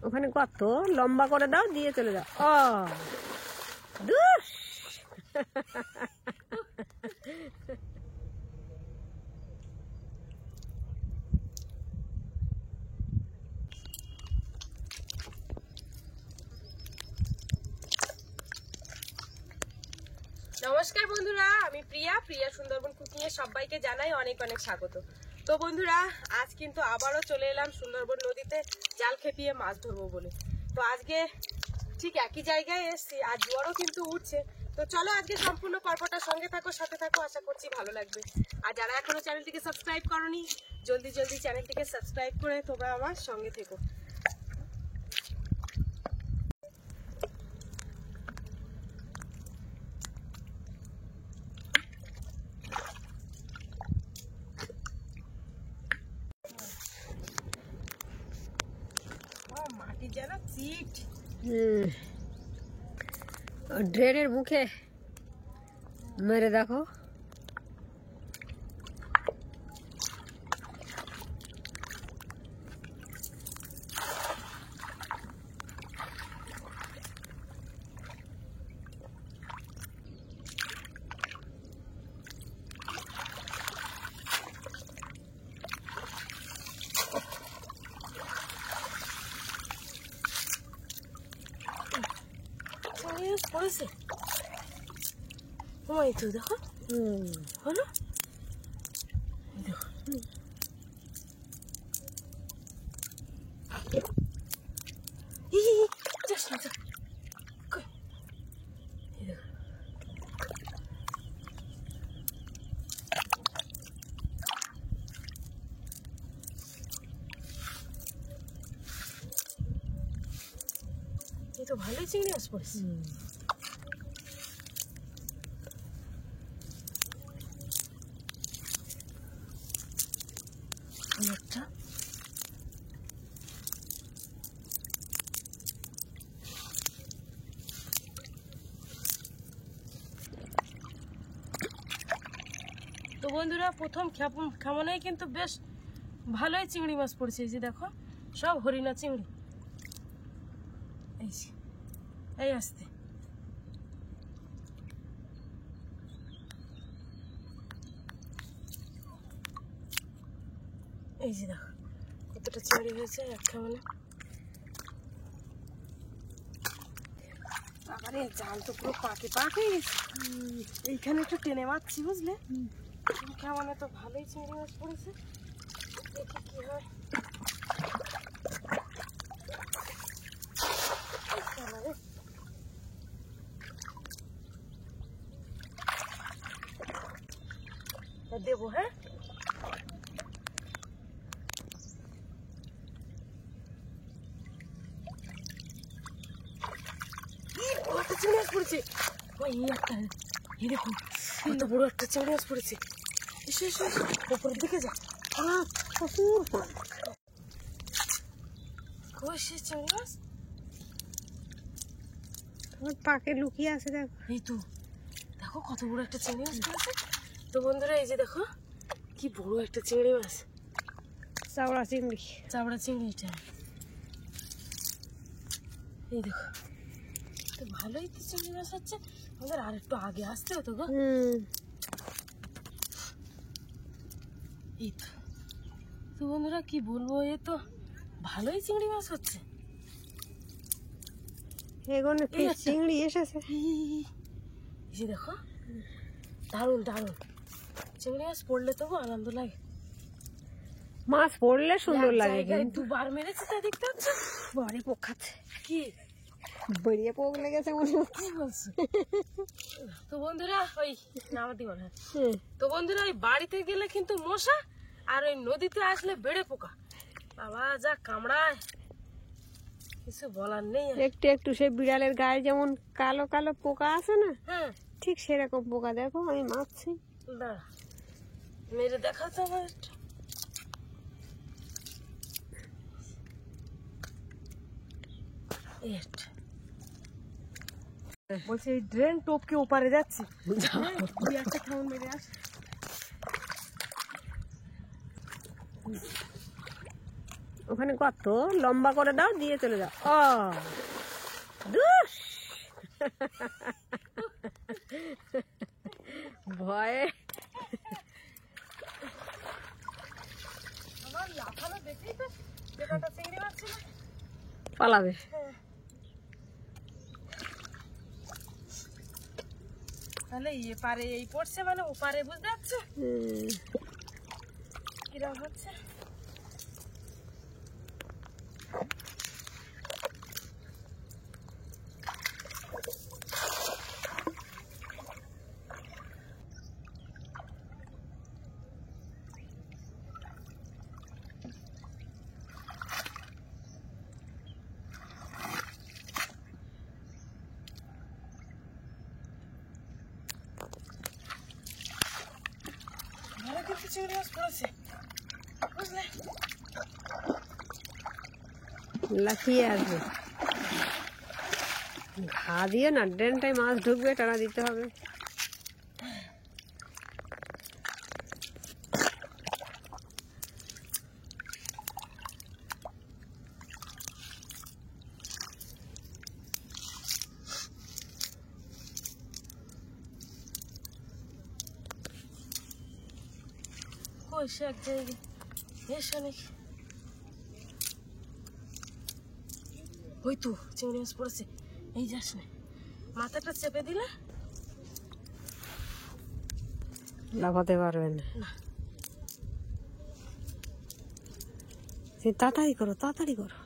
ওখানে কত লম্বা করে দাও, দিয়ে চলে যাও। ও দুস নমস্কার বন্ধুরা, আমি প্রিয়া সুন্দরবন কুকিং এ সবাইকে জানাই অনেক অনেক স্বাগত। তো বন্ধুরা, আজ কিন্তু আবারও চলে এলাম সুন্দরবন নদীতে জাল খেপিয়ে মাছ ধরবো বলে। তো আজকে ঠিক একই জায়গায় এসছি, আর জোয়ারও কিন্তু উঠছে। তো চলো আজকে সম্পূর্ণ পর্বটা সঙ্গে থাকো, সাথে থাকো, আশা করছি ভালো লাগবে। আর যারা এখনো চ্যানেলটিকে সাবস্ক্রাইব করোনি, জলদি চ্যানেলটিকে সাবস্ক্রাইব করে তোমরা আমার সঙ্গে থেকো। মাটি যেন চিট, ড্রেনের মুখে মেরে দেখো। পড়েছে এই তো দেখো, হলো দেখো। এই তো ভালোই চিংড়ি মাছ পড়েছে। অনেকটা তো বন্ধুরা, প্রথম খামানেই কিন্তু বেশ ভালোই চিংড়ি মাছ পড়েছে। এই যে দেখো, সব হরিণা চিংড়ি। এই আসতে এই যে দেখো কতটা চিংড়ি হয়েছে এক খামানে। আবার এই জাল তো পুরো পাকে হয়ে গেছে। এইখানে একটু টেনে মারছি, বুঝলে? খামানে তো ভালোই চিংড়ি মাছ পড়েছে। দেখি কি হয়। দেবো, হ্যাঁ? একটা চিংড়ি মাছ পড়েছে। ওই একটা, এই দেখো কত বড় একটা চিংড়ি মাছ পড়েছে। এসে উপরের দিকে যা। কই সে চিংড়ি মাছ? পাকে লুকিয়ে আছে দেখো। এই তো দেখো কত বড় একটা চিংড়ি মাছ পড়েছে। তো বন্ধুরা, এই যে দেখো কি বড় একটা চিংড়ি মাছ। চাওড়া চিংড়ি, চাবড়া চিংড়িটা। এই দেখো, তো ভালোই তো চিংড়ি মাছ হচ্ছে। আমাদের আর একটু আগে আসতে হতো গো। এই তো বন্ধুরা, কি বলবো, এ তো ভালোই চিংড়ি মাছ হচ্ছে। এগোনে চিংড়ি এসেছে। এই যে দেখো, দারুণ চিংড়ি মাছ পড়লে তবু আনন্দ লাগে। মাছ পড়লে সুন্দর লাগে। দুবার মেরেছে, তা দেখতে পাচ্ছ। বড়ে পোক খাচ্ছে। কি বেরিয়ে পোক লেগেছে মনে হচ্ছে। কি বলছো? তো বন্ধুরা, ওই নামা দিব না। তো বন্ধুরা, ওই বাড়িতে গেলে কিন্তু মশা, আর ওই নদীতে আসলে বেড়ে পোকা। বাবা যা কামড়ায়, কিছু বলার নেই। একটু একটু সেই বিড়ালের গায়ে যেমন কালো কালো পোকা আছে না, হ্যাঁ ঠিক সেরকম পোকা। দেখো আমি মারছি, দাঁড়া মেরে দেখা তো আমার। বলছে এই ড্রেন টপকে ওপারে যাচ্ছে। একটা খাউন মেরে আস। ওখানে কত লম্বা করে দাও, দিয়ে চলে যাও। ও দুস ভয়ে আমার লাফানো দেখেই তো যে কটা চিংড়ি মাছ ছিল পালাবে। তাহলে পারে এই পড়ছে মানে ওপারে, বুঝতে পারছো কিরকম হচ্ছে। কিন্তু চিংড়ি মাছ পড়েছে, বুঝলে? লাফিয়ে আসবে, ঘা দিয়ে না ড্রেনটায় মাছ ঢুকবে, টানা দিতে হবে। সে এক জায়গায় এসে নাকি ওই তো চিংড়ি মাছ পড়েছে, এই যাস না, মাথাটা চেপে দিলে লাফাতে পারবে না। তাড়াতাড়ি করো, তাড়াতাড়ি করো,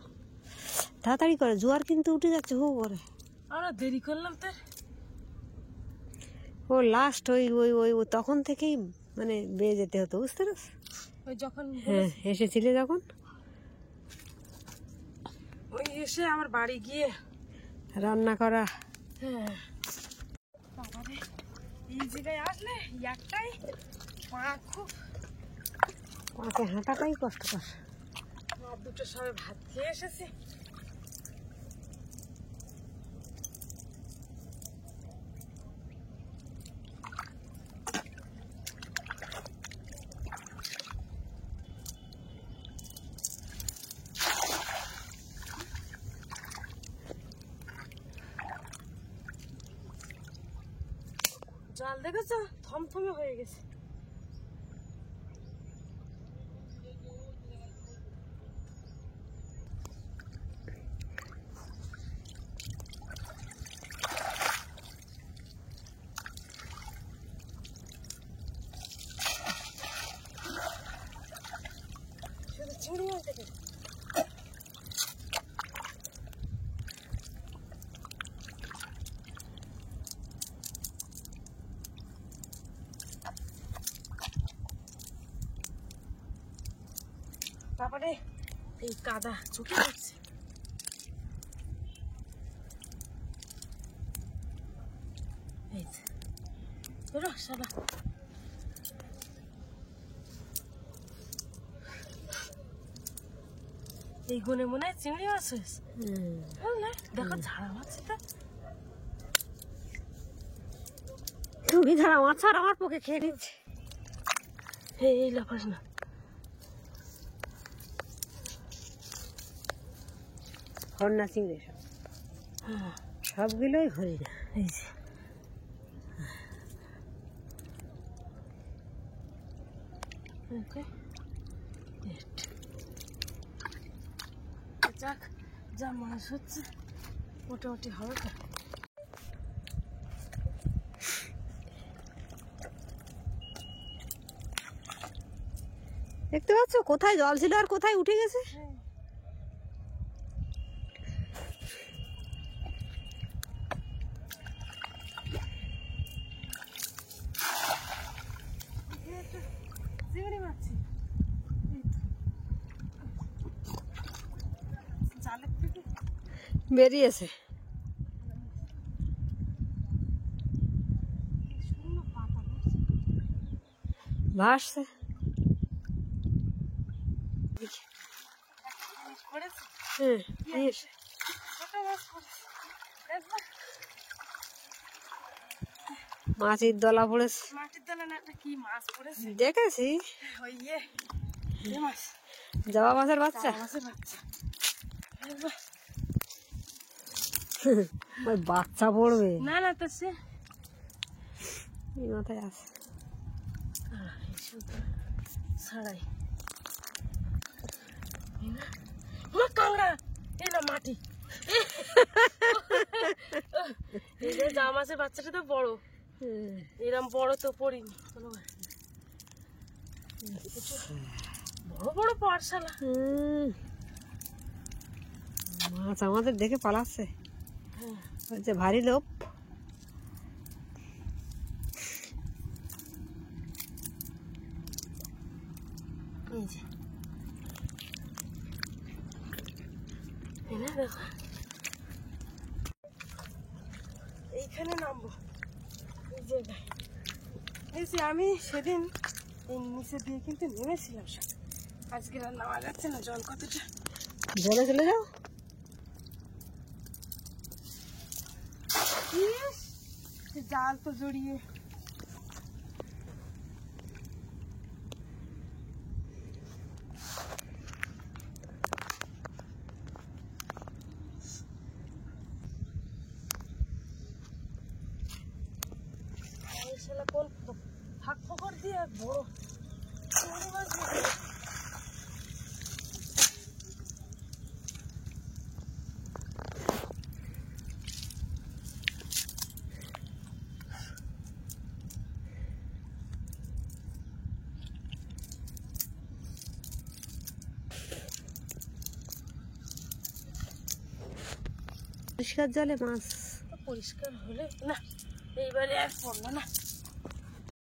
তাড়াতাড়ি করো, জোয়ার কিন্তু উঠে যাচ্ছে হু করে। আমরা দেরি করলাম তো। ও লাস্ট ওই ওই ওই তখন থেকেই মানে বেয়ে যেতে হতো, বুঝতে পারছো? ওই যখন হ্যাঁ এসেছিলে যখন, ওই এসে আমার বাড়ি গিয়ে রান্না করা। হ্যাঁ বাবারে, এই জায়গায় আসলে একটাই পা খুব, পাকে হাঁটাটাই কষ্টকর। আর দুটো সবাই ভাত খেয়ে এসেছে। জাল দেখেছো থমথমে হয়ে গেছে। চিংড়ি মাছ দেখে বাবারে, এই কাদা চোখে পড়ছে। এই বেরো সাদা, এই গুনে মনে হয় চিংড়ি মাছ হয়েছে। দেখো ঝাড়া মাছ, তুমি ঝাড়া মাছ আর আমার পক্ষে খেয়ে নিচ্ছে। এই লাফাস না, হরনা চিংড়ি সব, সবগুলোই হরি না। এই যে যাক, যা মাছ হচ্ছে মোটামুটি হবে তো। দেখতে পাচ্ছ কোথায় জল ছিল আর কোথায় উঠে গেছে। চিংড়ি মাছ জালের থেকে বেরিয়েছে। ভাসছে মাছের দলা পড়েছে, মাটির দলা না, একটা কি মাছ পড়েছে দেখেছি। ওই মাছ জাবা মাছের বাচ্চা, মাছের বাচ্চা। ওই বাচ্চা পড়বে না না তো সে এই মাথায় আছে। ছাড়াই কাংড়া, এই না মাটি। এই যে জামা মাছের বাচ্চাটা তো বড়, এরম বড় তো পড়িনি কোনোবার। বড় বড় পাঠশালা। মাছ আমাদের দেখে পালাচ্ছে, বলছে ভারী লোভ। এই যে দেখো, এইখানে নামবো। এই জায়গায় এই যে আমি সেদিন এই নিচে দিয়ে কিন্তু নেমেছিলাম সব, আজকে আর নামা যাচ্ছে না, জল কতটা। জলে চলে যাও। ইস, জাল তো জড়িয়ে। কোন ফাঁক ফোকর দিয়ে বড় বড় মাছ ধরে। পরিষ্কার জলে মাছ পরিষ্কার হলে না, এইবারে আর পড়লো না।